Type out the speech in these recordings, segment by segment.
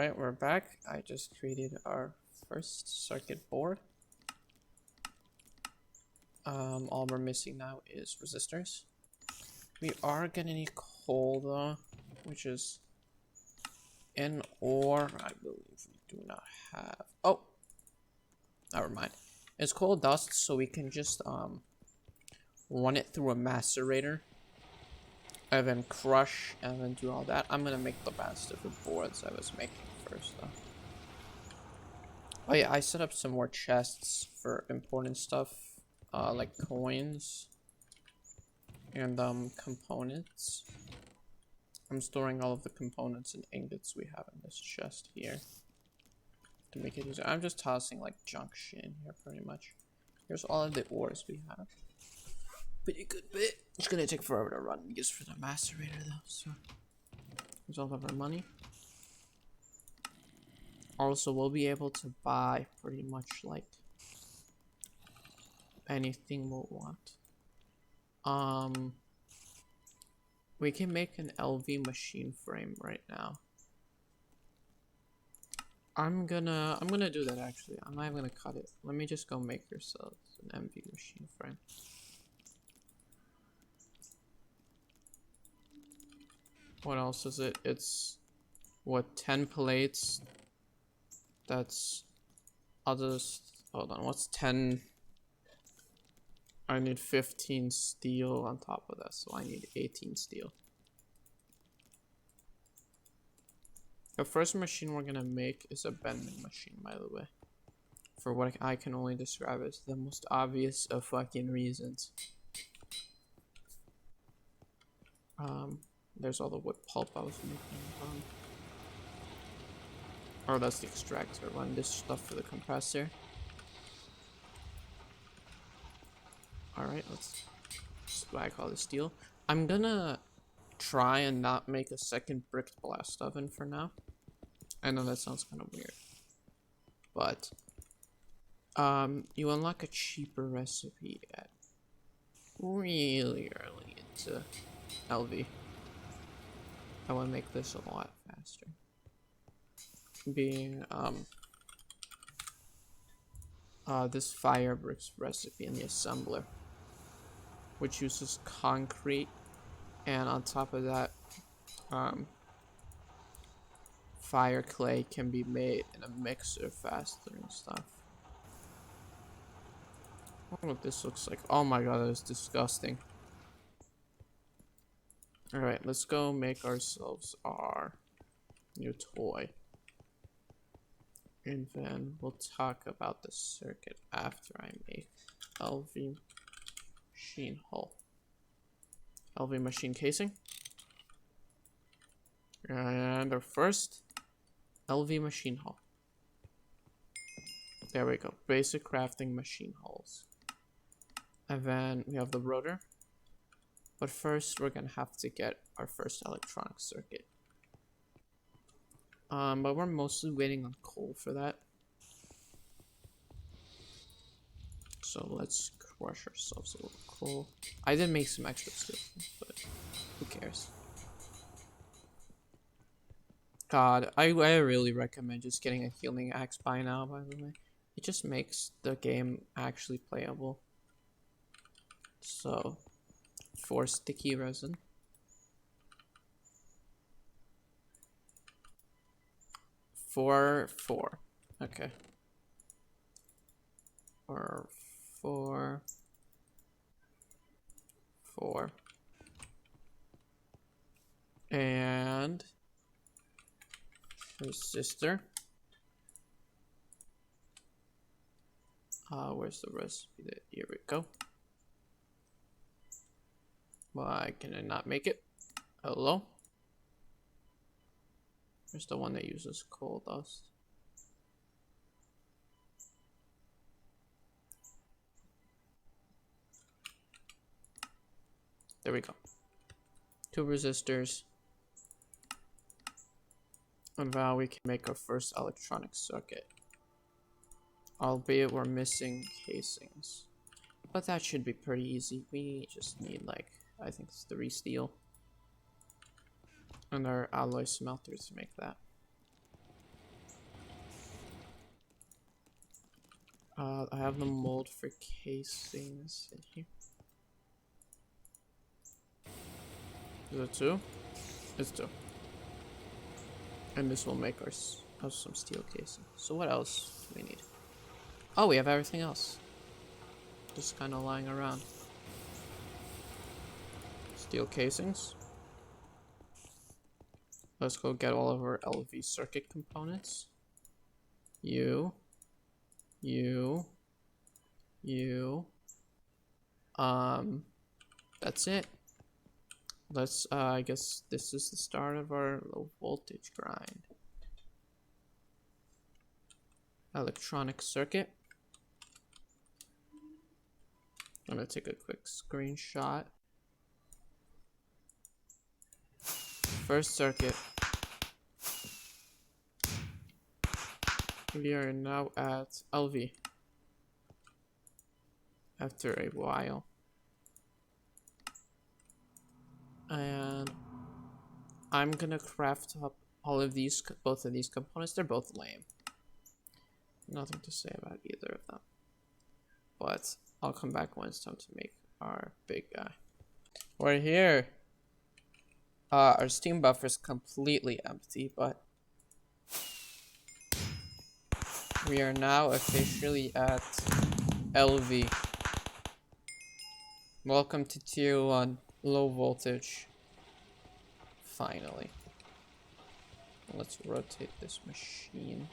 Alright, we're back. I just created our first circuit board. All we're missing now is resistors. We are gonna need coal though, which is in ore. I believe we do not have. Oh, never mind. It's coal dust, so we can just run it through a macerator and then crush and then do all that. I'm gonna make the rest of the boards I was making first though. Oh yeah, I set up some more chests for important stuff, like coins and components. I'm storing all of the components and ingots we have in this chest here to make it easier. I'm just tossing like junk shit in here pretty much. Here's all of the ores we have. Pretty good bit. It's gonna take forever to run just for the macerator though, so here's all of our money. Also, we'll be able to buy pretty much like anything we'll want. We can make an LV machine frame right now. I'm gonna do that actually. I'm not even gonna cut it. Let me just go make yourselves an MV machine frame. What else is it? It's what, 10 plates? That's, I'll just hold on. What's 10? I need 15 steel on top of that, so I need 18 steel. The first machine we're gonna make is a bending machine, by the way. For what I can only describe as the most obvious of fucking reasons. There's all the wood pulp I was making. Oh, that's the extractor. Run this stuff for the compressor. Alright, let's swag all the steel. I'm gonna try and not make a second bricked blast oven for now. I know that sounds kind of weird. But, you unlock a cheaper recipe at really early into LV. I want to make this a lot faster. Being, this fire bricks recipe in the assembler, which uses concrete, and on top of that, fire clay can be made in a mixer faster and stuff. I don't know what this looks like. Oh my god, that is disgusting. Alright, let's go make ourselves our new toy. And then we'll talk about the circuit after I make LV machine hull. LV machine casing. And our first LV machine hull. There we go. Basic crafting machine hulls. And then we have the rotor. But first we're gonna have to get our first electronic circuit. But we're mostly waiting on coal for that. So let's crush ourselves a little coal. I did make some extra steel, but who cares? God, I really recommend just getting a healing axe by now, by the way. It just makes the game actually playable. So, 4 sticky resin. Four. Okay. 4. And resistor. Where's the recipe? Here we go. Why can I not make it? Hello? There's the one that uses coal dust. There we go. 2 resistors. And now we can make our first electronic circuit. Albeit we're missing casings. But that should be pretty easy. We just need like, I think it's 3 steel. And our alloy smelters to make that. have the mold for casings in here. Is it 2? It's 2. And this will make us some steel casing. So what else do we need? Oh, we have everything else. Just kind of lying around. Steel casings. Let's go get all of our LV circuit components. That's it. Let's, I guess this is the start of our low voltage grind. Electronic circuit. I'm gonna take a quick screenshot. First circuit. We are now at LV. After a while. And I'm gonna craft up all of these, both of these components. They're both lame. Nothing to say about either of them. But I'll come back when it's time to make our big guy. We're here. Our steam buffer is completely empty, but we are now officially at LV. Welcome to tier 1, low voltage. Finally. Let's rotate this machine.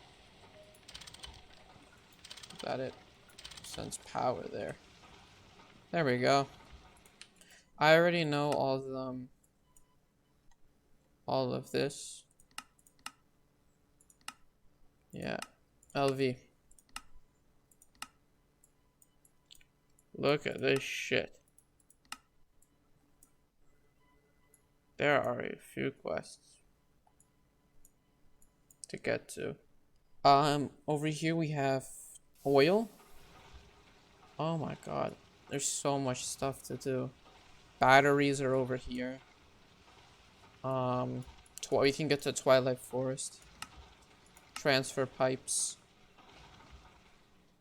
That it sends power there. There we go. I already know all of this. Yeah, LV. Look at this shit. There are a few quests to get to. Over here we have oil. Oh my god, there's so much stuff to do. Batteries are over here. We can get to Twilight Forest. Transfer pipes.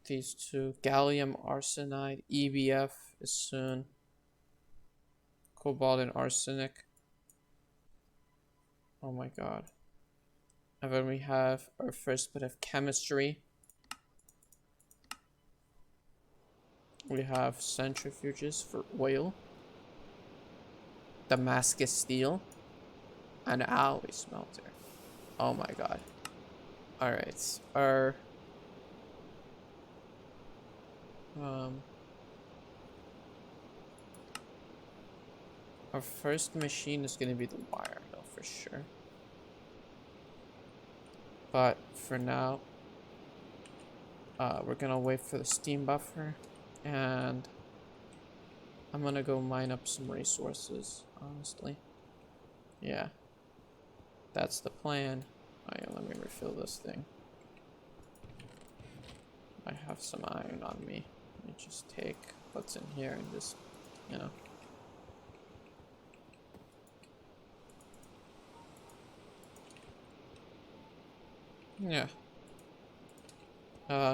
These two. Gallium arsenide. EBF is soon. Cobalt and arsenic. Oh my god. And then we have our first bit of chemistry. We have centrifuges for oil. Damascus steel. An alloy smelter. Oh my god. Alright. Our first machine is gonna be the wire mill for sure. But for now, we're gonna wait for the steam buffer, and I'm gonna go mine up some resources, honestly. Yeah. That's the plan. Alright, let me refill this thing. I have some iron on me. Let me just take what's in here and just, you know. Yeah.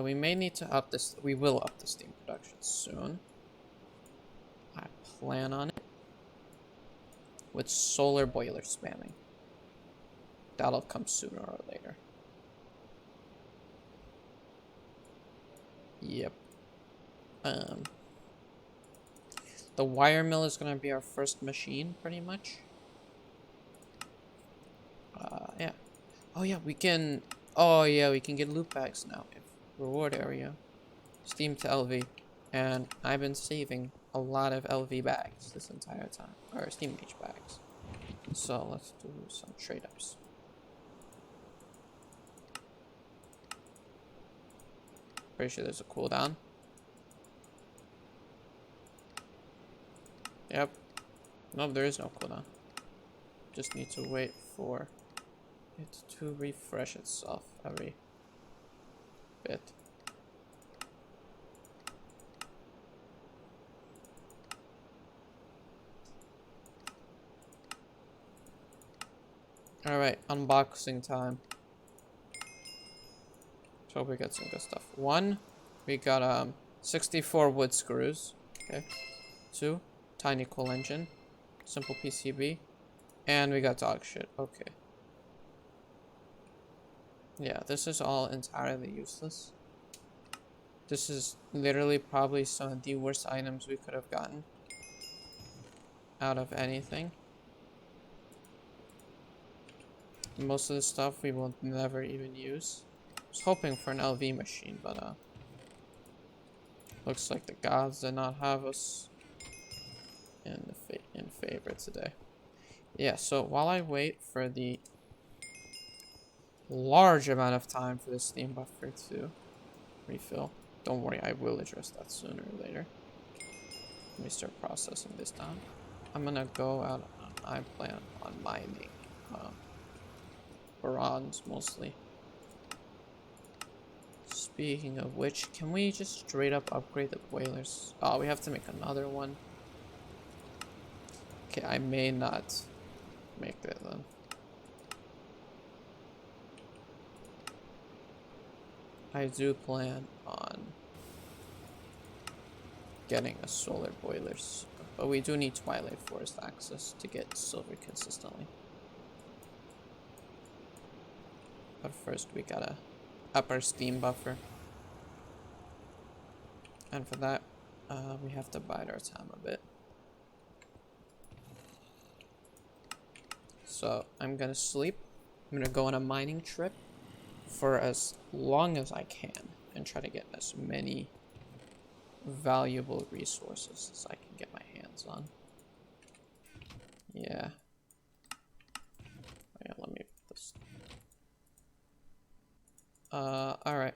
We may need to up this. We will up the steam production soon. I plan on it. With solar boiler spamming. That'll come sooner or later. Yep. The wire mill is gonna be our first machine, pretty much. Yeah. Oh yeah, we can. Oh yeah, we can get loot bags now. Reward area. Steam to LV. And I've been saving a lot of LV bags this entire time. Or Steam H bags. So let's do some trade-ups. Pretty sure there's a cooldown. Yep. Nope, there is no cooldown. Just need to wait for it to refresh itself every bit. Alright, unboxing time. So we got some good stuff. One, we got 64 wood screws. Okay. 2. Tiny coal engine. Simple PCB. And we got dog shit. Okay. Yeah, this is all entirely useless. This is literally probably some of the worst items we could have gotten out of anything. Most of the stuff we will never even use. I was hoping for an LV machine, but looks like the gods did not have us in favor today. Yeah, so while I wait for the large amount of time for the steam buffer to refill, don't worry, I will address that sooner or later. Let me start processing this down. I'm gonna go out. I plan on mining bronze mostly. Speaking of which, can we just straight up upgrade the boilers? Oh, we have to make another one. Okay, I may not make that then. I do plan on getting a solar boilers, but we do need Twilight Forest access to get silver consistently. But first we gotta up our steam buffer. And for that, we have to bide our time a bit. So I'm gonna sleep. I'm gonna go on a mining trip for as long as I can and try to get as many valuable resources as I can get my hands on. Yeah. Yeah, let me put this. Alright.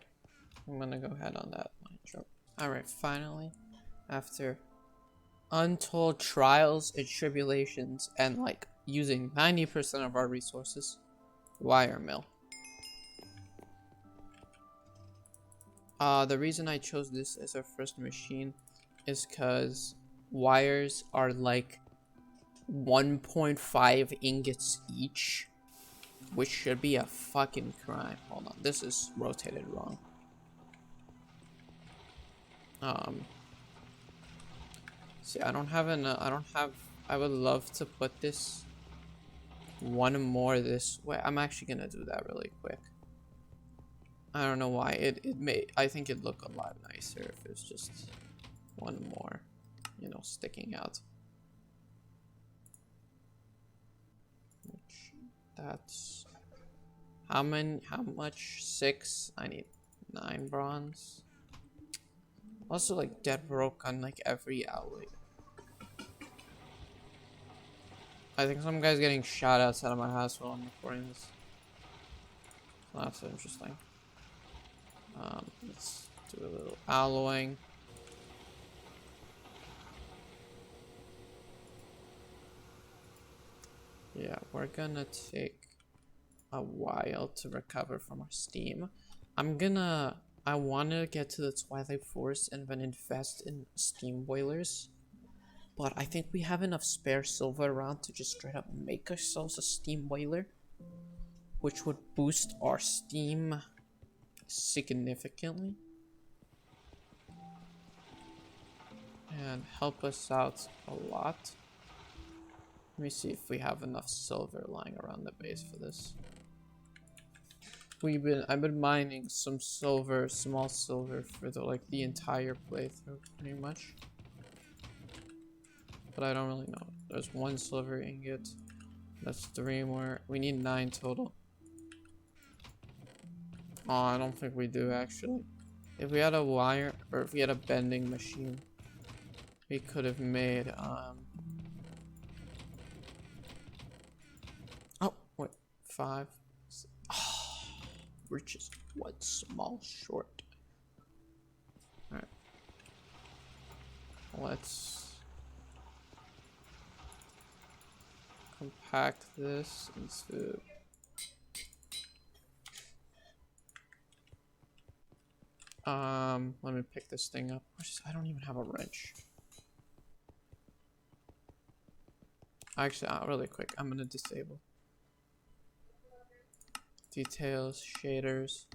I'm gonna go ahead on that mine trip. Alright, finally, after untold trials and tribulations and like using 90% of our resources, wire mill. The reason I chose this as our first machine is because wires are like 1.5 ingots each, which should be a fucking crime. Hold on, this is rotated wrong. See, I don't have, I would love to put this one more this way. I'm actually gonna do that really quick. I don't know why. I think it'd look a lot nicer if it's just one more, you know, sticking out. Which, that's how much? 6? I need 9 bronze. Also, like, dead broke on like every outlet. I think some guy's getting shot outside of my house while I'm recording this. That's so interesting. Let's do a little alloying. Yeah, we're gonna take a while to recover from our steam. I wanna get to the Twilight Forest and then invest in steam boilers. But I think we have enough spare silver around to just straight up make ourselves a steam boiler, which would boost our steam significantly and help us out a lot. Let me see if we have enough silver lying around the base for this. I've been mining some silver, small silver for the entire playthrough pretty much. But I don't really know. There's 1 silver ingot. That's 3 more. We need 9 total. Oh, I don't think we do actually. If we had a wire, or if we had a bending machine, we could have made, oh, wait, 5. Oh, we're just 1 small short. Alright. Let's compact this into let me pick this thing up. I don't even have a wrench. Actually, really quick, I'm gonna disable details, shaders.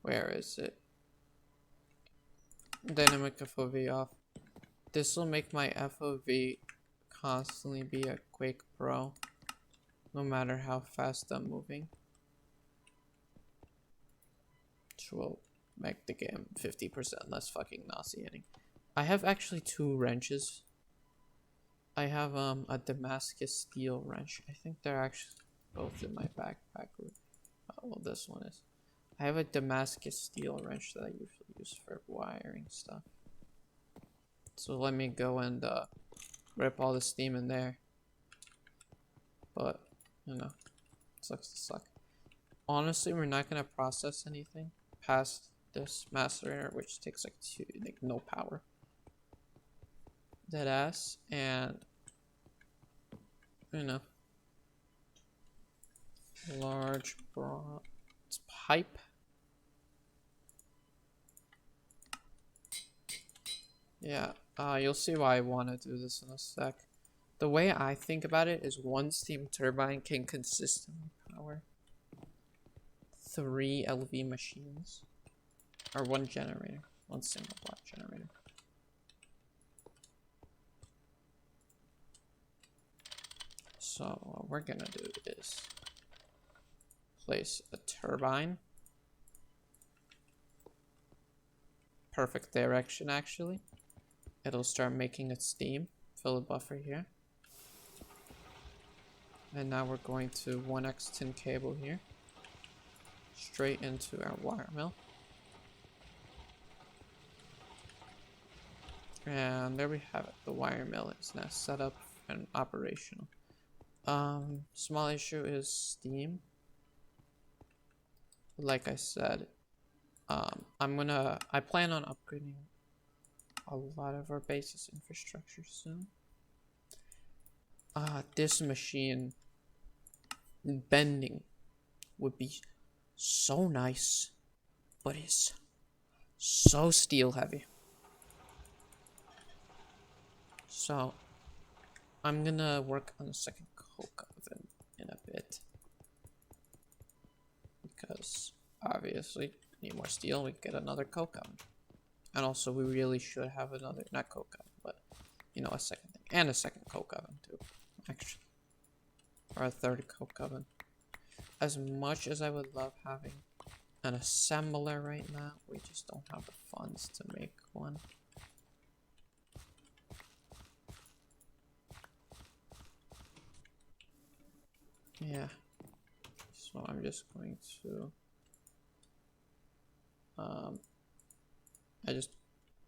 Where is it? Dynamic FOV off. This will make my FOV constantly be a Quake Pro, no matter how fast I'm moving. Which will make the game 50% less fucking nauseating. I have actually 2 wrenches. I have a Damascus steel wrench. I think they're actually both in my backpack. Well, this one is. I have a Damascus steel wrench that I usually use for wiring stuff. So let me go and rip all the steam in there. But, you know, sucks to suck. Honestly, we're not gonna process anything past this macerator, which takes like no power. Dead ass, and you know, large bronze pipe. Yeah, you'll see why I want to do this in a sec. The way I think about it is one steam turbine can consistently power 3 LV machines, or 1 generator, 1 single block generator. So what we're gonna do is place a turbine. Perfect direction, actually. It'll start making its steam. Fill a buffer here. And now we're going to 1x tin cable here. Straight into our wire mill. And there we have it. The wire mill is now set up and operational. Small issue is steam. Like I said, I plan on upgrading a lot of our basis infrastructure soon. This machine bending would be so nice, but it's so steel heavy. So I'm gonna work on a second coke oven in a bit, because obviously we need more steel. We can get another coke oven, and also we really should have another, not coke oven, but you know, a second thing, and a second coke oven too, actually, or a third coke oven. As much as I would love having an assembler right now, we just don't have the funds to make one. Yeah, so I'm just going to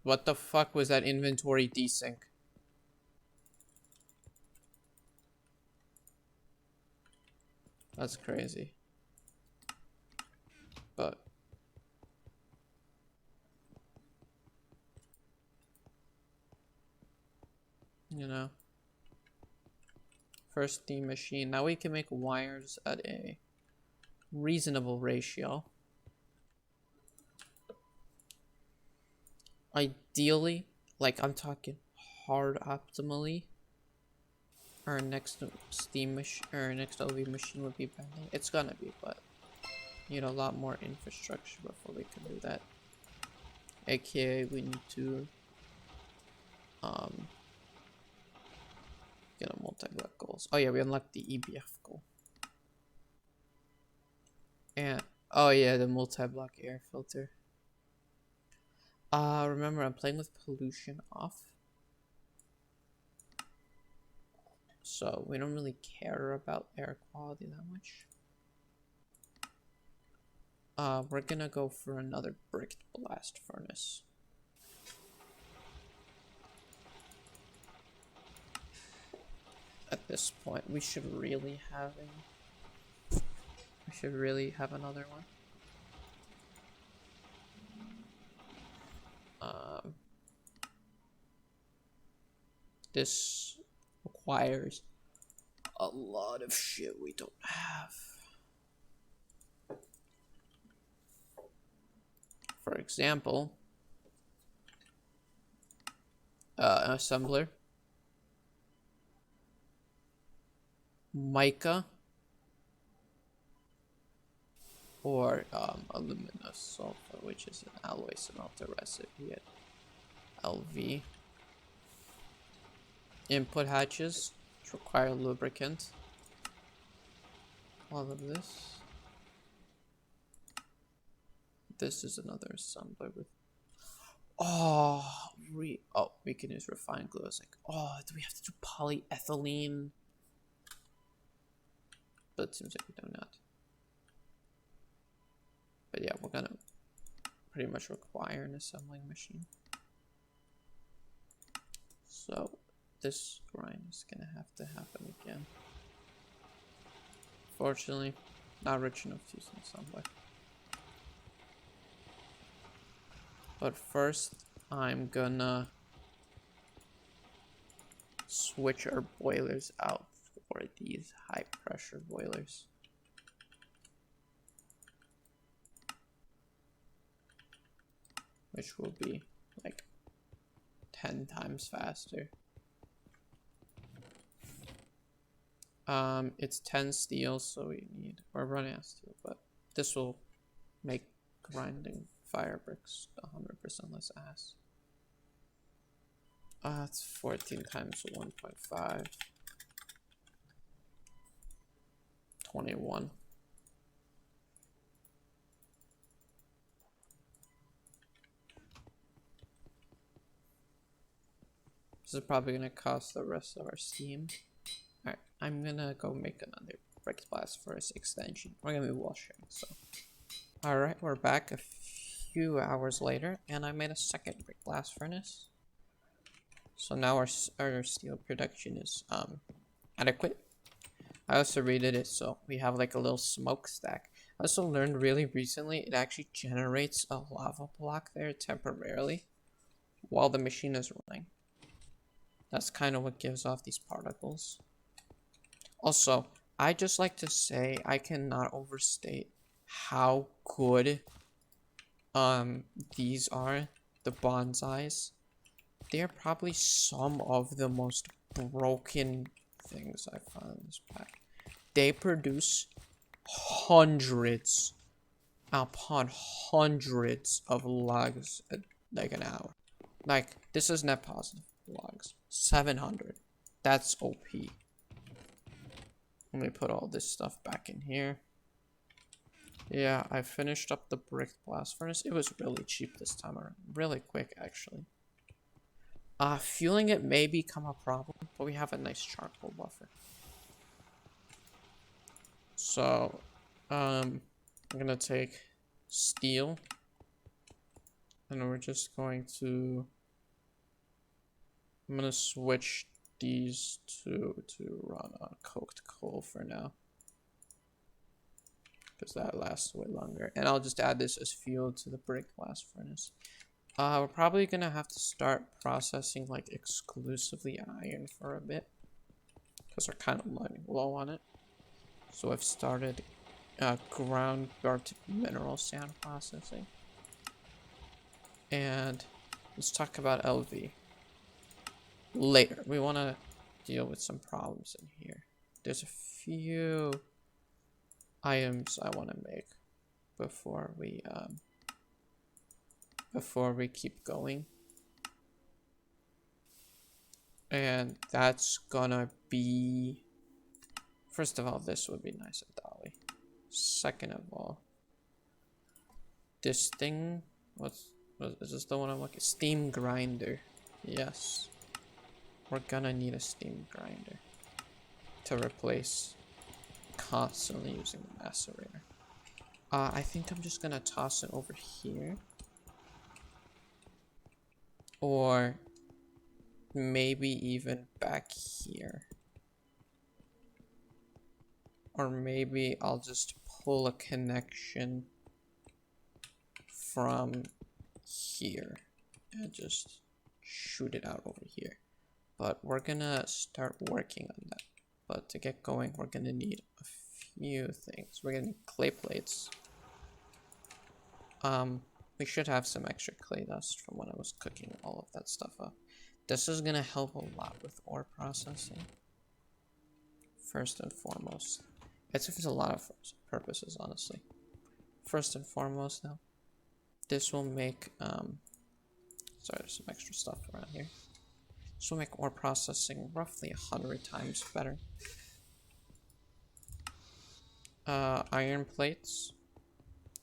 what the fuck was that inventory desync? That's crazy. But you know, first steam machine. Now we can make wires at a reasonable ratio. Ideally, like I'm talking hard optimally, our next steam machine or our next OV machine would be bending. It's gonna be, but need a lot more infrastructure before we can do that. AKA we need to get a multi-block goals. Oh yeah, we unlocked the EBF goal. And oh yeah, the multi-block air filter. Remember, I'm playing with pollution off, so we don't really care about air quality that much. We're gonna go for another bricked blast furnace. At this point, we should really have another one. This requires a lot of shit we don't have. For example, an assembler, mica, or alumina sulfur, which is an alloy smelter recipe at LV. Input hatches, which require lubricant. All of this. This is another assembler with. Oh, we can use refined glue. It's like, oh, do we have to do polyethylene? But it seems like we do not. But yeah, we're gonna pretty much require an assembling machine. So this grind is gonna have to happen again. Fortunately, not rich enough to use an assembler. But first, I'm gonna switch our boilers out for these high pressure boilers. Which will be like 10 times faster. It's 10 steel, so we're running out of steel, but this will make grinding fire bricks 100% less ass. It's 14 times 1.5. 21. This is probably gonna cost the rest of our steam. Alright, I'm gonna go make another brick blast furnace extension. We're gonna be washing, so. Alright, we're back a few hours later, and I made a second brick blast furnace. So now our steel production is adequate. I also rated it so we have like a little smokestack. I also learned really recently it actually generates a lava block there temporarily while the machine is running. That's kind of what gives off these particles. Also, I just like to say I cannot overstate how good these are, the bonsais. They're probably some of the most broken things I found in this pack. They produce hundreds upon hundreds of logs like an hour. Like, this is net positive logs. 700. That's OP. Let me put all this stuff back in here. Yeah, I finished up the brick blast furnace. It was really cheap this time around. Really quick, actually. Fueling it may become a problem, but we have a nice charcoal buffer. So, I'm gonna take steel, and we're just going to. I'm gonna switch these two to run on cooked coal for now, because that lasts way longer. And I'll just add this as fuel to the brick blast furnace. We're probably gonna have to start processing like exclusively iron for a bit, because we're kind of running low on it. So I've started ground burnt mineral sand processing. And let's talk about LV later. We want to deal with some problems in here. There's a few items I want to make before we keep going. And that's gonna be, first of all, this would be nice at Dolly. Second of all, this thing, is this the one I'm looking? Steam grinder. Yes. We're gonna need a steam grinder to replace constantly using the macerator. I think I'm just gonna toss it over here. Or maybe even back here. Or maybe I'll just pull a connection from here and just shoot it out over here. But we're gonna start working on that. But to get going, we're gonna need a few things. We're gonna need clay plates. We should have some extra clay dust from when I was cooking all of that stuff up. This is gonna help a lot with ore processing. First and foremost. It serves a lot of purposes, honestly. first and foremost now, this will make, sorry, there's some extra stuff around here. This will make ore processing roughly 100 times better. Iron plates.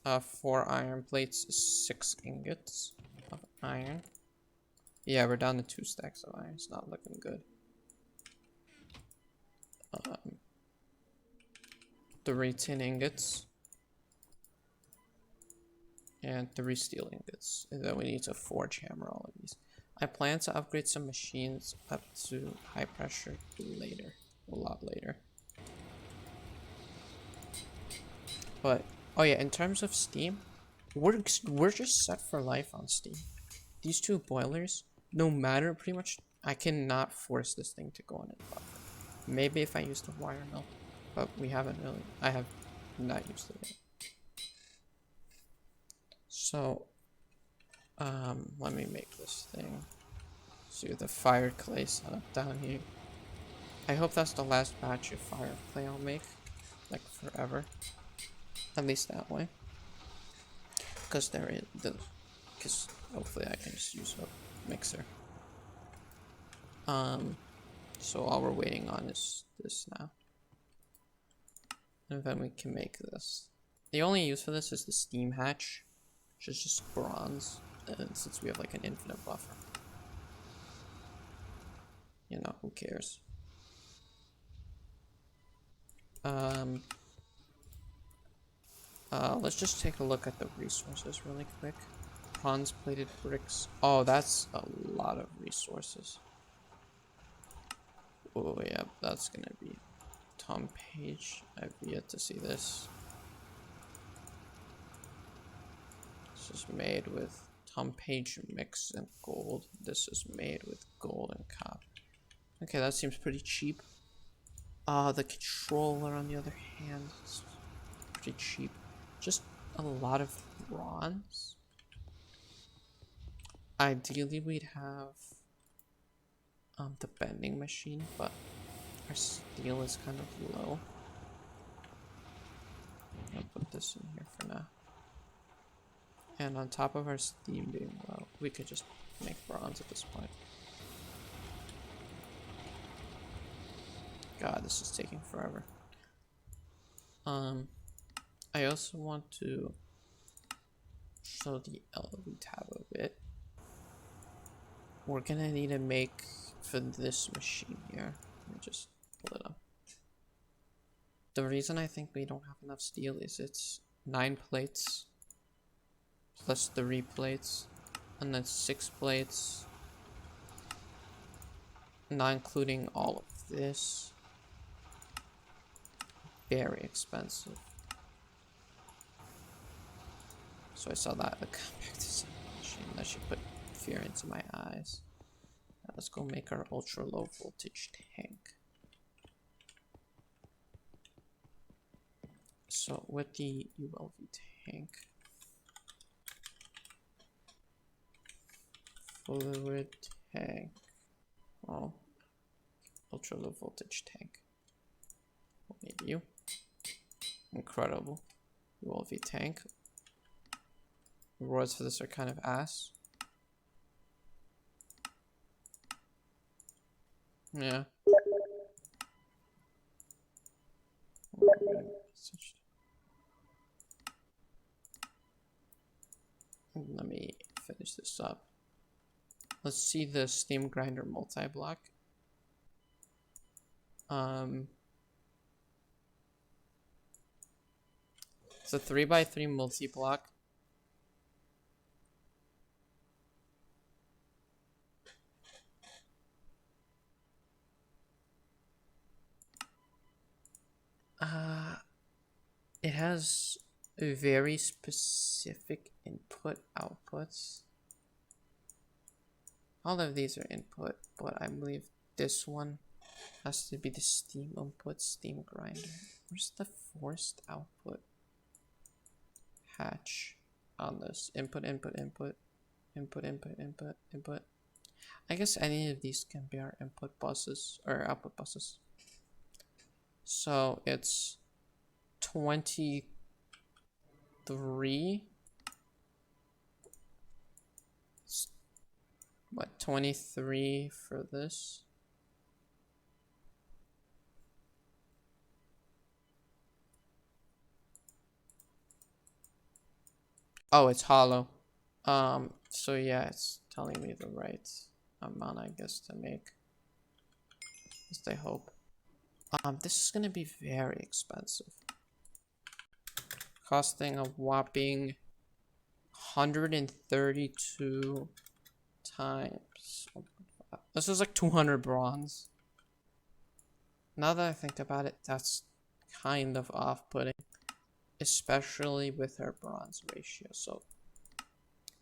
4 iron plates is 6 ingots of iron. Yeah, we're down to 2 stacks of iron. It's not looking good. 3 tin ingots. And 3 steel ingots. And then we need to forge hammer all of these. I plan to upgrade some machines up to high pressure later. A lot later. But, oh yeah, in terms of Steam, we're just set for life on Steam. These 2 boilers, no matter, pretty much, I cannot force this thing to go on it. Maybe if I use the wire mill, but we haven't really, I have not used it yet. So, let me make this thing. So the fire clay setup down here. I hope that's the last batch of fire clay I'll make, like forever. At least that way. Because because hopefully I can just use a mixer. So all we're waiting on is this now. And then we can make this. The only use for this is the steam hatch, which is just bronze, and since we have like an infinite buffer. You know, who cares? Let's just take a look at the resources really quick. Bronze plated bricks. Oh, that's a lot of resources. Oh yeah, that's gonna be Tom Page. I've yet to see this. This is made with Tom Page mix and gold. This is made with gold and copper. Okay, that seems pretty cheap. The controller on the other hand is pretty cheap. Just a lot of bronze. Ideally we'd have the bending machine, but our steel is kind of low. I'll put this in here for now. And on top of our steam being low, we could just make bronze at this point. God, this is taking forever. I also want to show the LV tab a bit. We're gonna need to make for this machine here. Let me just pull it up. The reason I think we don't have enough steel is it's 9 plates plus 3 plates and then 6 plates, not including all of this. Very expensive. So I saw that come back to some machine. That should put fear into my eyes. Now let's go make our ultra low voltage tank. So with the ULV tank, fluid tank, oh, ultra low voltage tank. We'll need you. Incredible. ULV tank. Rewards for this are kind of ass. Yeah. Let me finish this up. Let's see the steam grinder multi-block. It's a 3x3 multi-block. It has very specific input outputs. All of these are input, but I believe this one has to be the steam input, steam grinder. Where's the forced output hatch on this? Input, input, input, input, input, input, input. I guess any of these can be our input buses or output buses. So it's 20 3. What, 23 for this? Oh, it's hollow. So yeah, it's telling me the right amount, I guess, to make. At least I hope. This is gonna be very expensive. Costing a whopping 132 times. This is like 200 bronze. Now that I think about it, that's kind of off-putting, especially with her bronze ratio. So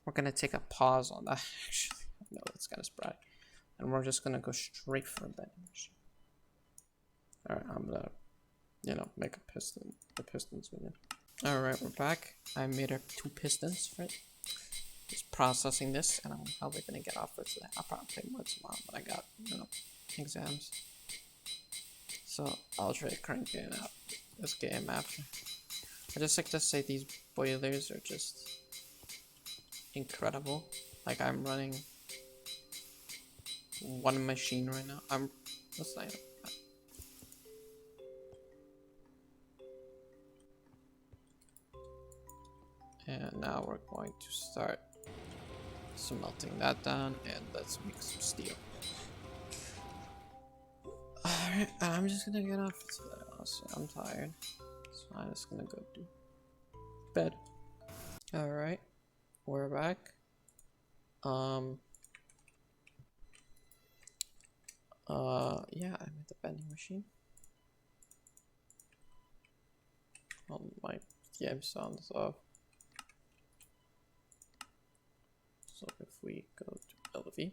we're gonna take a pause on that. Actually, no, that's kind of sporadic, and we're just gonna go straight for a vending machine. All right, I'm gonna, make a piston. The pistons with it. All right, we're back. I made her 2 pistons for it. Just processing this, and I'm probably gonna get off for today. I'll probably play more tomorrow, but I got, exams. So I'll try cranking out this game after. I just like to say these boilers are just incredible. Like, I'm running 1 machine right now. Let's not. And now we're going to start smelting that down, and let's make some steel. Alright, I'm just gonna get off today, honestly. I'm tired. So I'm just gonna go do bed. Alright, we're back. Yeah, I made the vending machine. My game sound is off. So if we go to LV,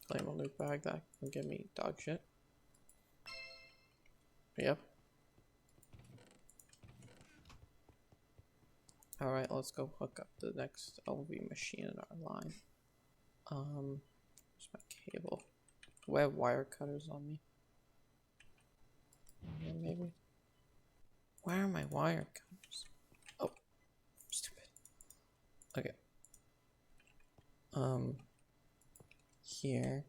claim a loot bag, that can give me dog shit. Yep. Alright, let's go hook up the next LV machine in our line. Where's my cable? Do I have wire cutters on me? Yeah, maybe. Where are my wire cutters? Oh, stupid. Okay. Here.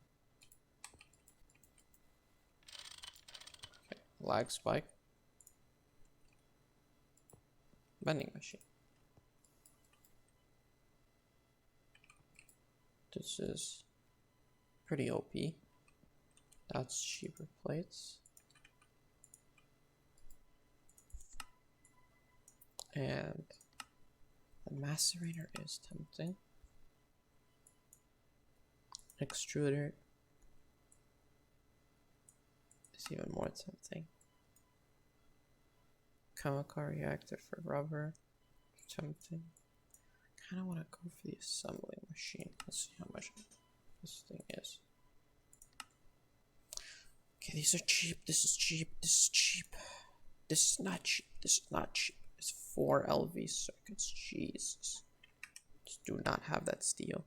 Okay, lag spike. Vending machine. This is pretty OP. That's cheaper plates. And the macerator is tempting. Extruder is even more tempting. Chemical reactor for rubber, tempting. Kind of want to go for the assembly machine. Let's see how much this thing is. Okay, these are cheap. This is cheap. This is cheap. This is not cheap. This is not cheap. It's 4 LV circuits. Jesus. Just do not have that steel.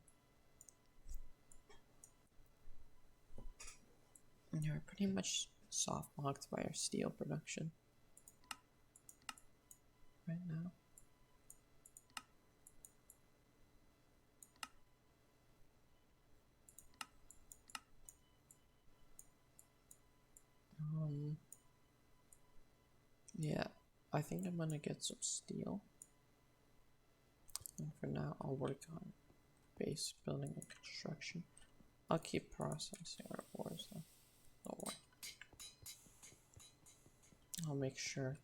And you're pretty much soft locked by our steel production right now. Yeah, I think I'm gonna get some steel. And for now, I'll work on base building and construction. I'll keep processing our ores though. Don't worry. I'll make sure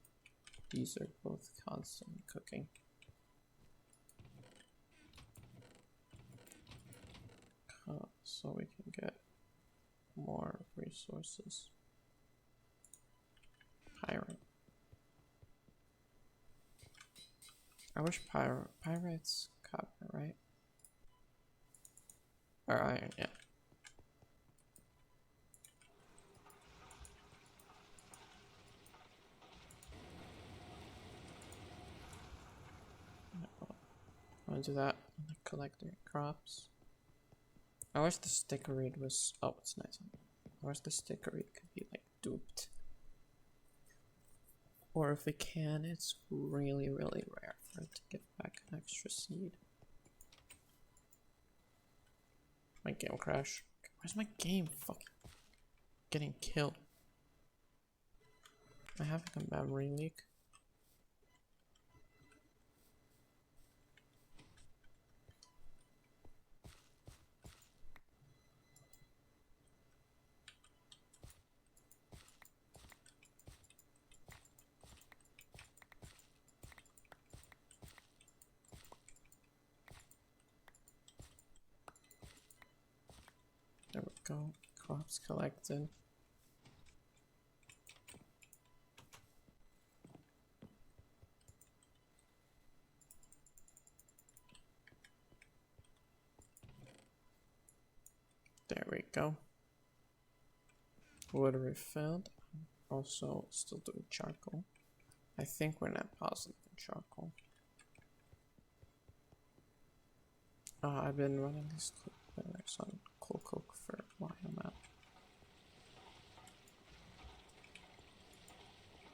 these are both constantly cooking. So we can get more resources. Iron. I wish pyrite's copper, right? Or iron, yeah. I'll do that. Collector crops. I wish the sticker read was. Oh, it's nice. I wish the sticker read could be like duped. Or if it can, it's really, really rare for it to give back an extra seed. My game crashed. Where's my game fucking getting killed? I have a memory leak. There we go. Crops collected. There we go. Wood refilled. Also still doing charcoal. I think we're net positive in charcoal. I've been running these burners on coal coke for a while now.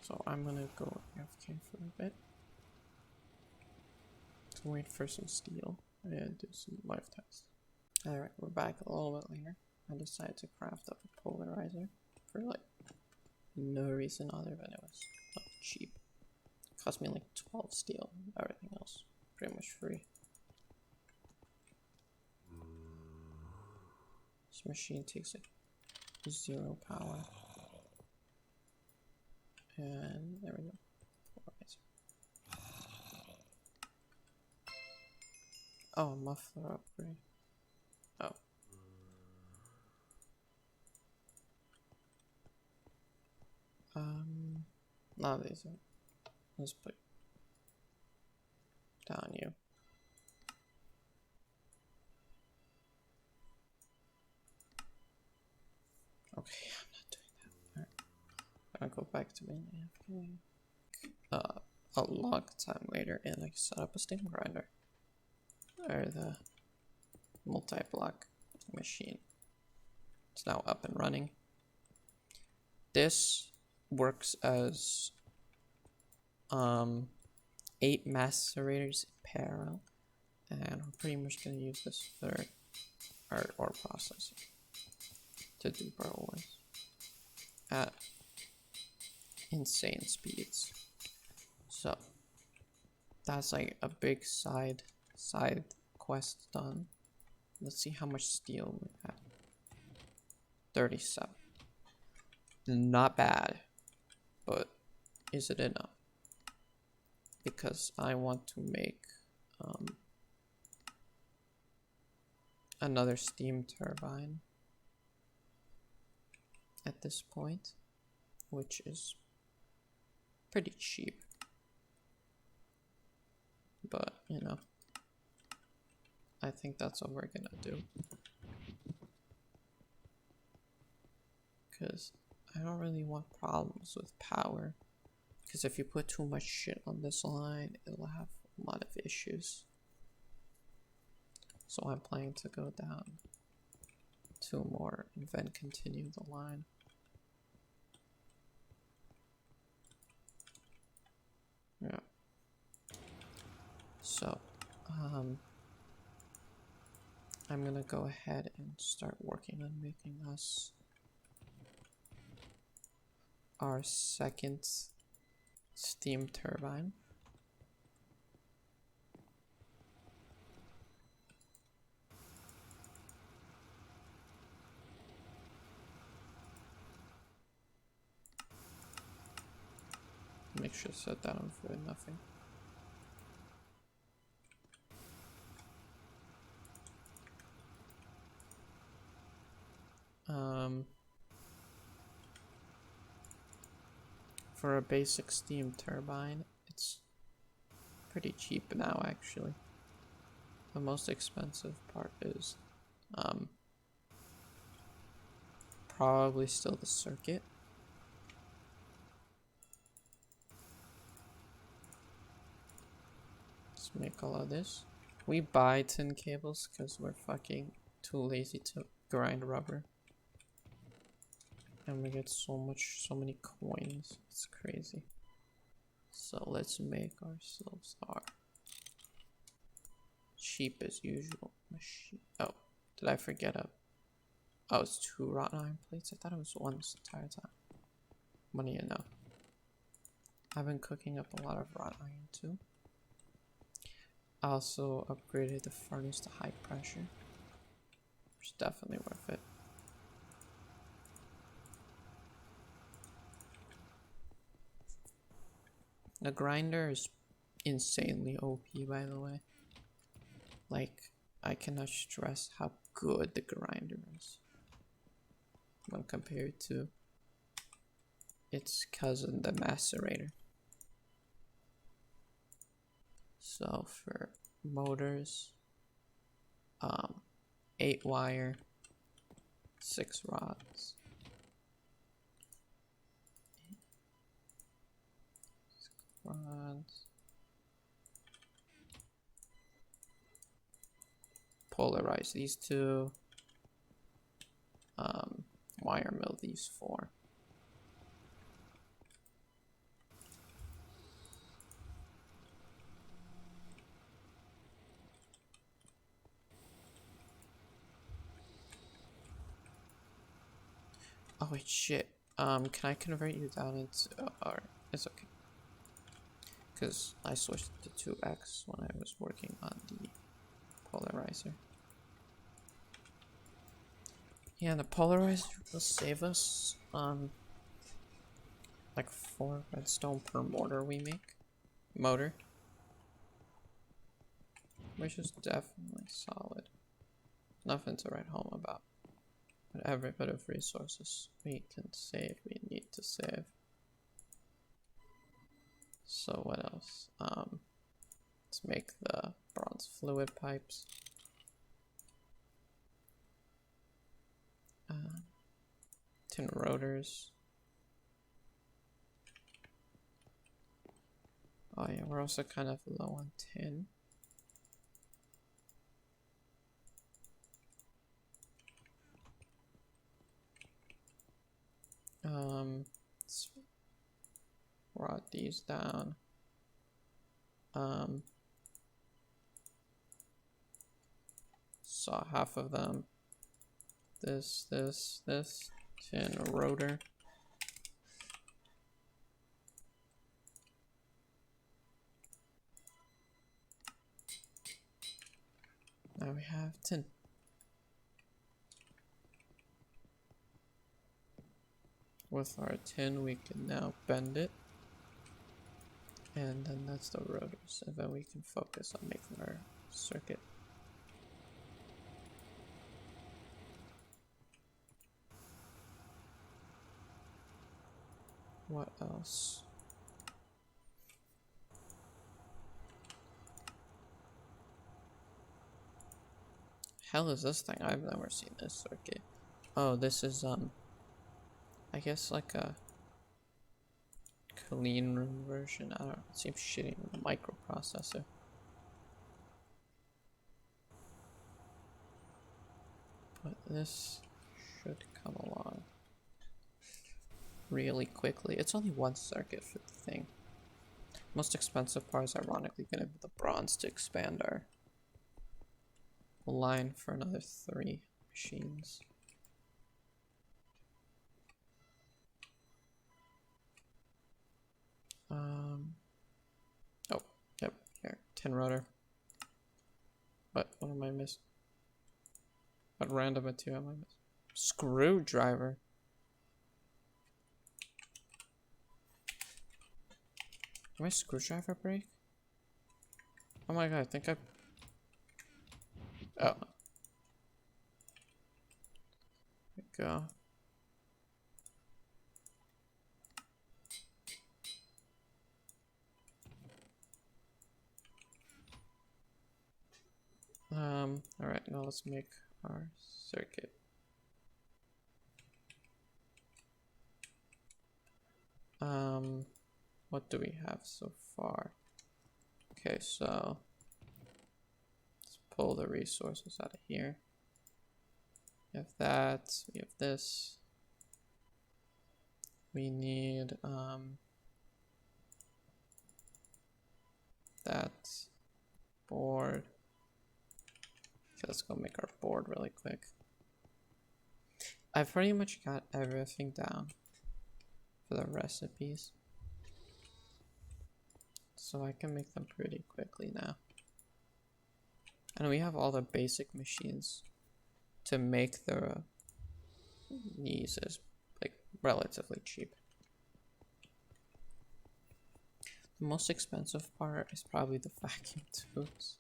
So I'm gonna go AFK for a bit to wait for some steel and do some life tests. Alright, we're back a little bit later. I decided to craft up a polarizer for like no reason other than it was cheap. It cost me like 12 steel, everything else pretty much free. This machine takes like 0 power. And there we go. Polarizer. Oh, muffler upgrade. Oh. None of these are. Let's put down you. Okay, I'm not doing that. Alright. I'll go back to main AFK. A long time later, and I set up a steam grinder. Or the multi-block machine. It's now up and running. This works as 8 macerators in parallel, and we're pretty much going to use this for our ore processor to do our ores at insane speeds. So that's like a big side quest done. Let's see how much steel we have. 37. Not bad, but is it enough? Because I want to make another steam turbine at this point, which is pretty cheap. But, you know, I think that's what we're gonna do. Because I don't really want problems with power. Because if you put too much shit on this line, it'll have a lot of issues. So I'm planning to go down 2 more and then continue the line. Yeah. So, I'm gonna go ahead and start working on making us our second steam turbine. Make sure to set that on for nothing. For a basic steam turbine, it's pretty cheap now actually. The most expensive part is probably still the circuit. Let's make all of this. We buy tin cables because we're fucking too lazy to grind rubber. And we get so many coins. It's crazy. So let's make ourselves our cheap as usual machine. Oh, did I forget a? Oh, it's 2 wrought iron plates. I thought it was 1 this entire time. What do you know? I've been cooking up a lot of wrought iron too. I also upgraded the furnace to high pressure, which is definitely worth it. The grinder is insanely OP, by the way. Like, I cannot stress how good the grinder is when compared to its cousin, the macerator. So for motors, 8 wire, 6 rods. Polarize these 2. Wire mill these 4. Oh wait, shit. Can I convert you down into? Or it's okay. Because I switched to 2x when I was working on the polarizer. Yeah, the polarizer will save us like 4 redstone per motor we make. Motor. Which is definitely solid. Nothing to write home about. But every bit of resources we can save, we need to save. So what else? Let's make the bronze fluid pipes. Tin rotors. Oh yeah, we're also kind of low on tin. Let's rot these down. Saw half of them. This, tin rotor. Now we have tin. With our tin, we can now bend it. And then that's the rotors. And then we can focus on making our circuit. What else? Hell is this thing? I've never seen this circuit. Oh, this is I guess like a clean room version. I don't know. It seems shitty with a microprocessor. But this should come along really quickly. It's only 1 circuit for the thing. Most expensive part is ironically going to be the bronze to expand our line for another 3 machines. Oh, yep, here, tin rotor. What am I missing? What random material am I missing? Screwdriver. Did my screwdriver break? Oh my god, I think I... Oh. There we go. Alright, now let's make our circuit. What do we have so far? Okay, so let's pull the resources out of here. We have that, we have this. We need that board. Okay, let's go make our board really quick. I've pretty much got everything down for the recipes, so I can make them pretty quickly now. And we have all the basic machines to make these as like relatively cheap. The most expensive part is probably the vacuum tubes,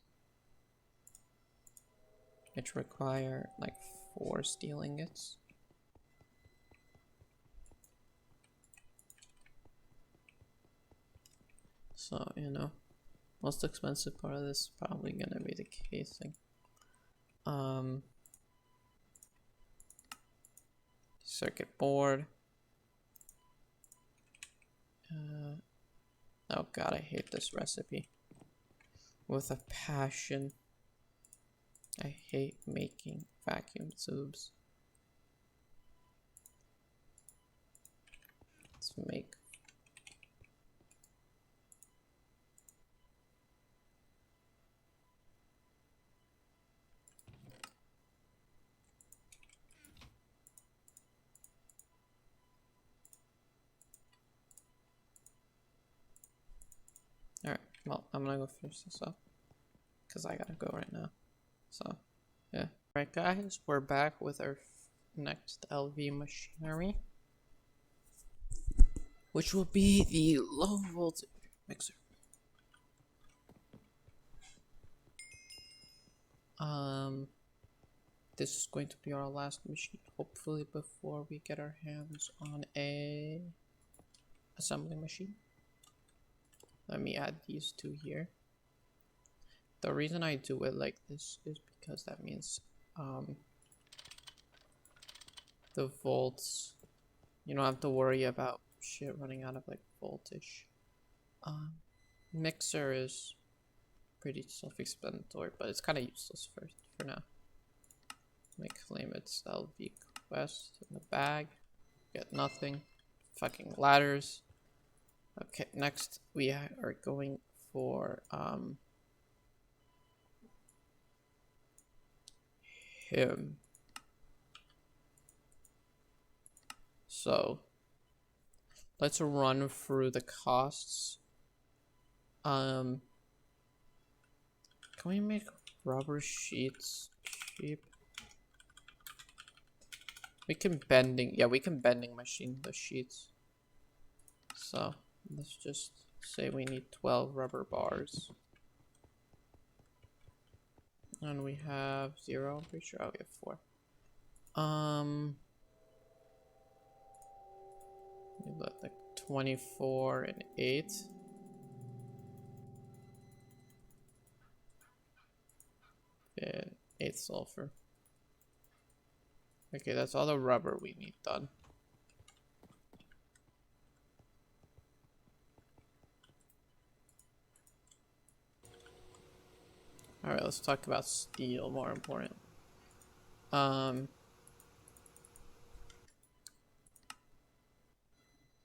which require like 4 steel ingots. So, you know, most expensive part of this is probably gonna be the casing. Circuit board. Oh god, I hate this recipe with a passion. I hate making vacuum tubes. Let's make Alright, well, I'm gonna go finish this up because I gotta go right now. So, yeah. Alright, guys, we're back with our next LV machinery, which will be the low voltage mixer. This is going to be our last machine, hopefully before we get our hands on a assembly machine. Let me add these two here. The reason I do it like this is because that means the volts, you don't have to worry about shit running out of like voltage. Mixer is pretty self-explanatory, but it's kind of useless for now. Let me claim it's LV Quest in the bag. Get nothing. Fucking ladders. Okay, next we are going for him. So let's run through the costs. Can we make rubber sheets cheap? We can bending machine the sheets. So let's just say we need 12 rubber bars. And we have 0, I'm pretty sure. Oh, we have 4. We let like 24 and 8. Yeah, 8 sulfur. Okay, that's all the rubber we need done. Alright, let's talk about steel, more important.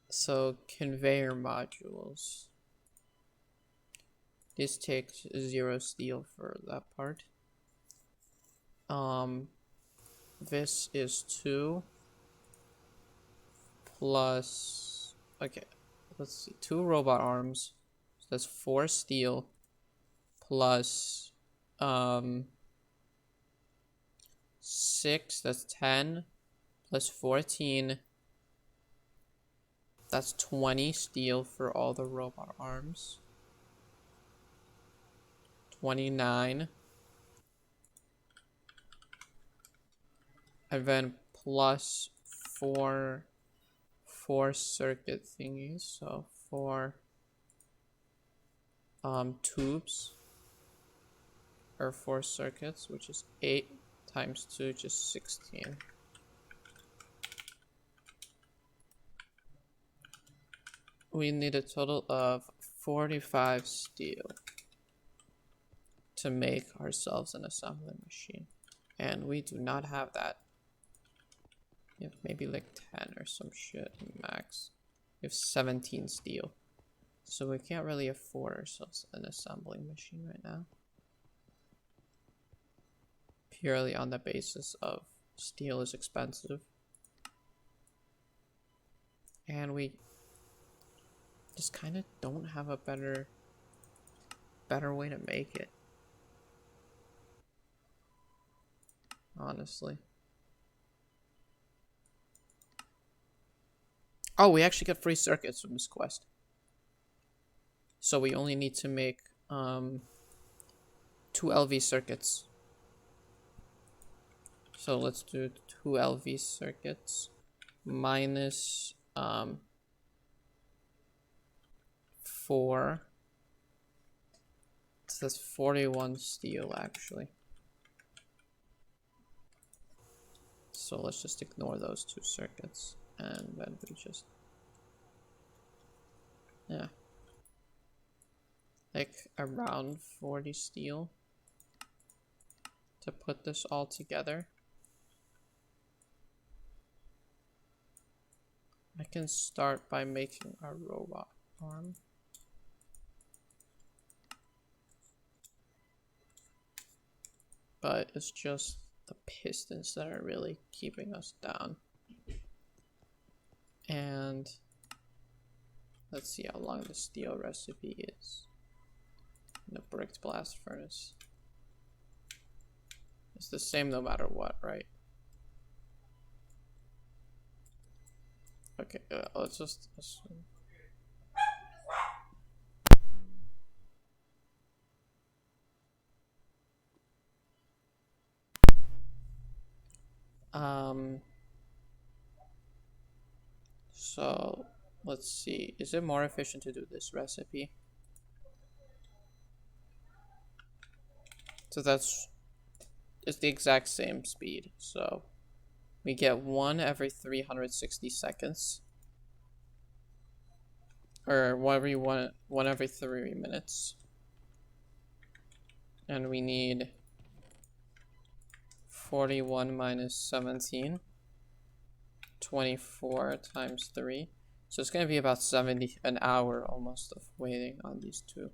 So conveyor modules. This takes 0 steel for that part. This is 2 plus, okay, let's see, 2 robot arms, so that's 4 steel plus 6, that's 10 plus 14, that's 20 steel for all the robot arms. 29. And then plus 4 circuit thingies, so 4 tubes, or 4 circuits, which is 8 times 2, which is 16. We need a total of 45 steel to make ourselves an assembly machine, and we do not have that. We have maybe like 10 or some shit max. We have 17 steel. So we can't really afford ourselves an assembling machine right now. Purely on the basis of steel is expensive. And we just kind of don't have a better way to make it. Honestly. Oh, we actually got free circuits from this quest. So we only need to make 2 LV circuits. So let's do 2 LV circuits minus 4. So that's 41 steel actually. So let's just ignore those 2 circuits and then we just, yeah, like around 40 steel to put this all together. I can start by making a robot arm. But it's just the pistons that are really keeping us down. And let's see how long the steel recipe is. In the bricked blast furnace. It's the same no matter what, right? Okay, let's just assume. So let's see. Is it more efficient to do this recipe? So it's the exact same speed. So we get 1 every 360 seconds. Or 1 every 3 minutes. And we need 41 minus 17. 24 times 3. So it's going to be about 70, an hour almost of waiting on these 2.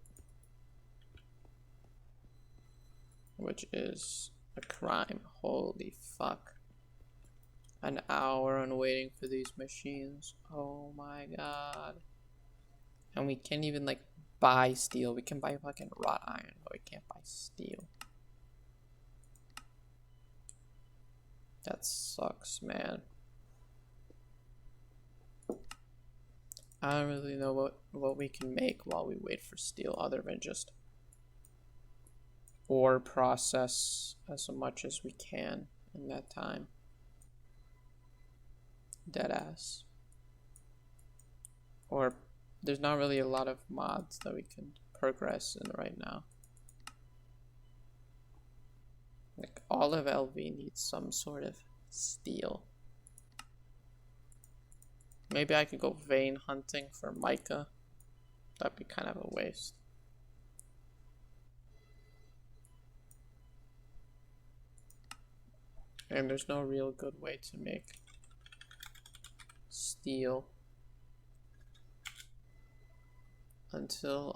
Which is a crime. Holy fuck. An hour on waiting for these machines. Oh my god. And we can't even like buy steel. We can buy fucking wrought iron, but we can't buy steel. That sucks, man. I don't really know what we can make while we wait for steel other than just ore process as much as we can in that time. Deadass. Or there's not really a lot of mods that we can progress in right now. Like all of LV needs some sort of steel. Maybe I could go vein hunting for mica. That'd be kind of a waste. And there's no real good way to make steel until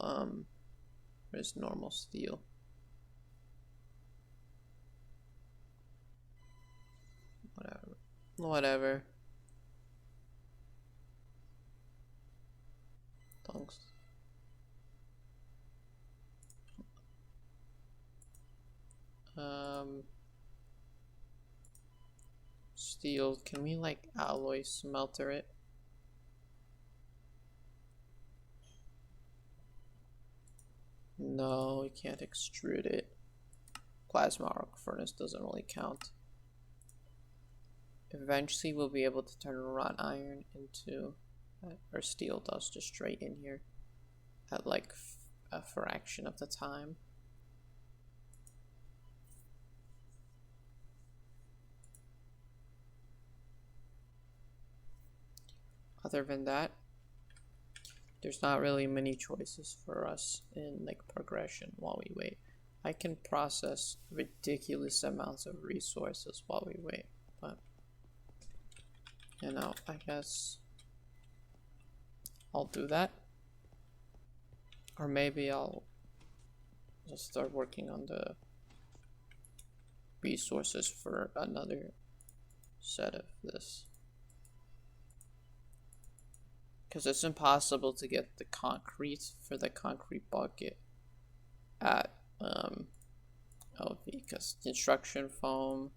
there's normal steel. Whatever. Thanks. Steel, can we like alloy smelter it? No, we can't extrude it. Plasma arc furnace doesn't really count. Eventually we'll be able to turn wrought iron into, or steel does, just straight in here at like a fraction of the time. Other than that, there's not really many choices for us in like progression while we wait. I can process ridiculous amounts of resources while we wait, but you know, I guess I'll do that. Or maybe I'll just start working on the resources for another set of this. Because it's impossible to get the concrete for the concrete bucket at LV, because construction foam.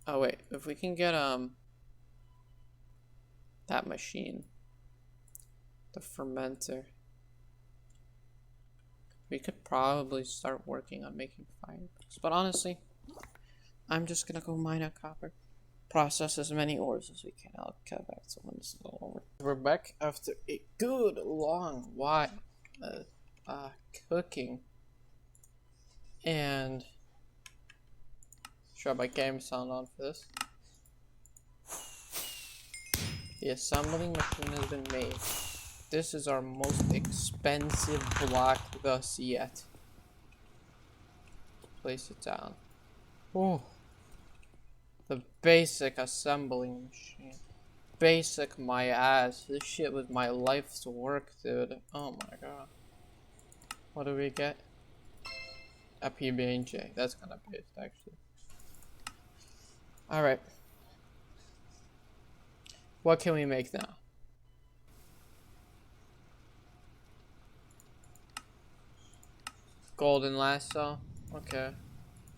Oh wait, if we can get that machine, the fermenter, we could probably start working on making fireworks. But honestly, I'm just gonna go mine a copper. Process as many ores as we can. I'll cut back to when this is all over. We're back after a good long while cooking. And should I have my game sound on for this? The assembling machine has been made. This is our most expensive block thus yet. Place it down. Oh. The basic assembling machine. Basic my ass. This shit was my life's work, dude. Oh my god. What do we get? A PB&J. That's kind of based, actually. Alright. What can we make now? Golden lasso. Okay.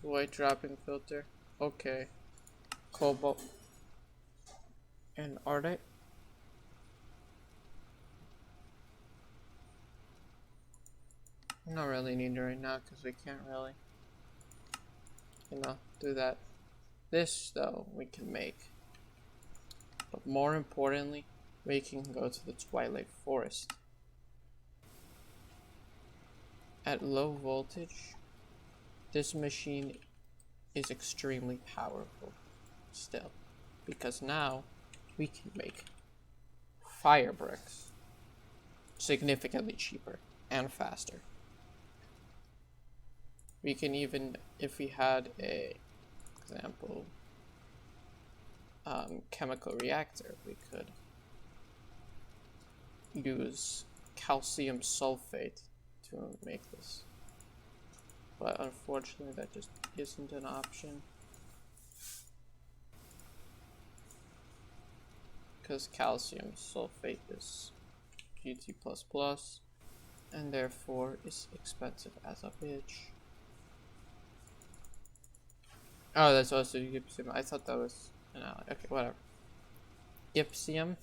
White dropping filter. Okay. Cobalt. And ardite. Not really needed right now because we can't really, do that. This though we can make. But more importantly, we can go to the Twilight Forest. At low voltage, this machine is extremely powerful still, because now we can make fire bricks significantly cheaper and faster. We can even, if we had a example chemical reactor, we could use calcium sulfate to make this, but unfortunately that just isn't an option, because calcium sulfate is GT++, and therefore is expensive as a bitch. Oh, that's also gypsum. I thought that was an ally. Okay, whatever. Gypsum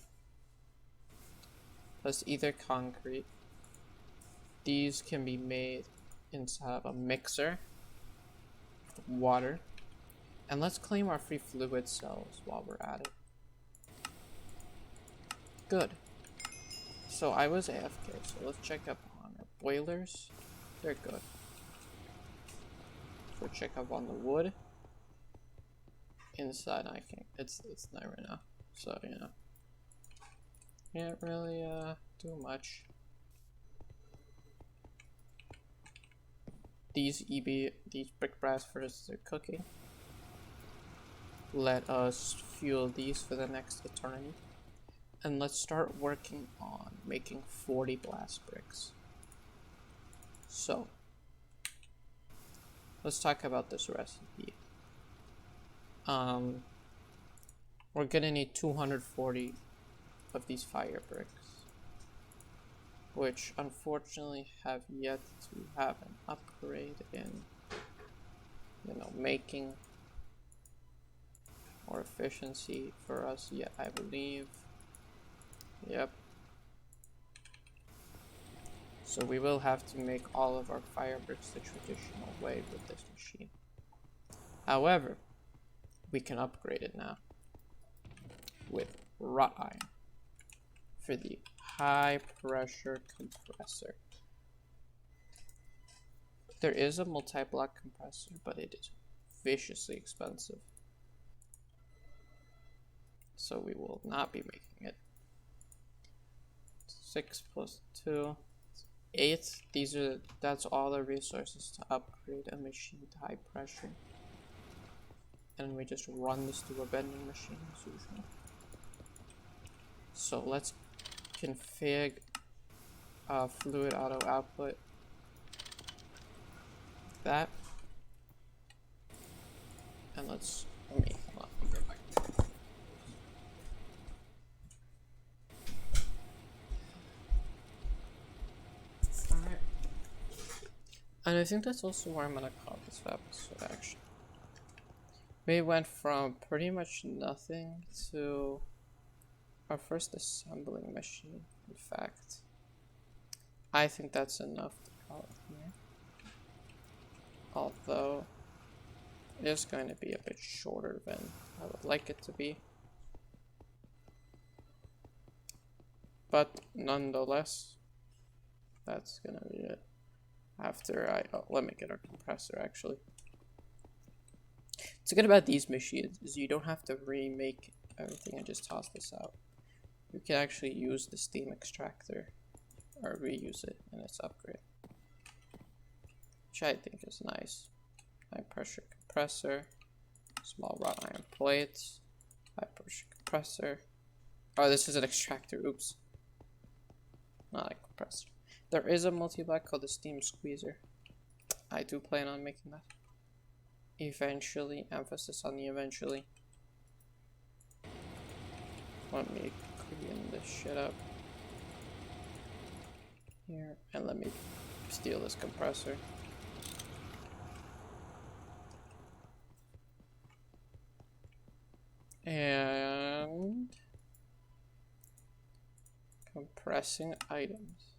plus either concrete. These can be made inside of a mixer with water. And let's claim our free fluid cells while we're at it. Good. So I was AFK, so let's check up on our boilers. They're good. So check up on the wood. Inside I can't, it's not right now, so can't really do much. These brick brass furnaces are cooking. Let us fuel these for the next eternity, and let's start working on making 40 blast bricks. So let's talk about this recipe. We're gonna need 240 of these fire bricks, which unfortunately have yet to have an upgrade in, making or efficiency for us yet, I believe. Yep. So we will have to make all of our fire bricks the traditional way with this machine. However, we can upgrade it now with wrought iron for the high pressure compressor. There is a multi-block compressor, but it is viciously expensive, so we will not be making it. 6 plus 2, 8. That's all the resources to upgrade a machine to high pressure. And we just run this through a vending machine as usual. So let's config fluid auto output that, and let me hold on, go back. Alright. And I think that's also where I'm gonna call this episode, actually. We went from pretty much nothing to our first assembling machine, in fact. I think that's enough to call it here. Although, it is going to be a bit shorter than I would like it to be. But nonetheless, that's gonna be it. After let me get our compressor actually. What's good about these machines is you don't have to remake everything and just toss this out. You can actually use the steam extractor or reuse it in its upgrade, which I think is nice. High pressure compressor, small wrought iron plates, high pressure compressor. Oh, this is an extractor, oops. Not a compressor. There is a multi-black called the steam squeezer. I do plan on making that. Eventually, emphasis on the eventually. Let me clean this shit up here, and let me steal this compressor. And compressing items.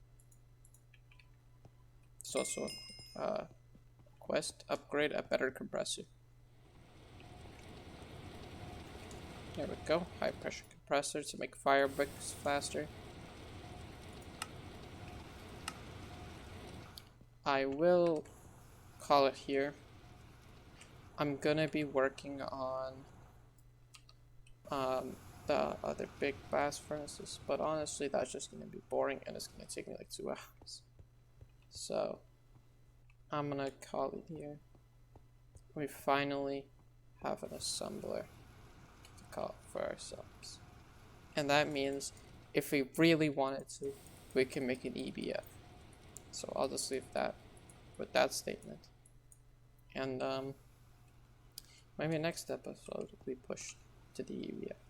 It's also a quest, upgrade a better compressor. There we go, high pressure compressor to make fire bricks faster. I will call it here. I'm gonna be working on the other big blast furnaces, but honestly that's just gonna be boring and it's gonna take me like 2 hours. So I'm gonna call it here. We finally have an assembler to call for ourselves. And that means if we really wanted to, we can make an EBF. So I'll just leave that with that statement. And maybe next episode we push to the EBF.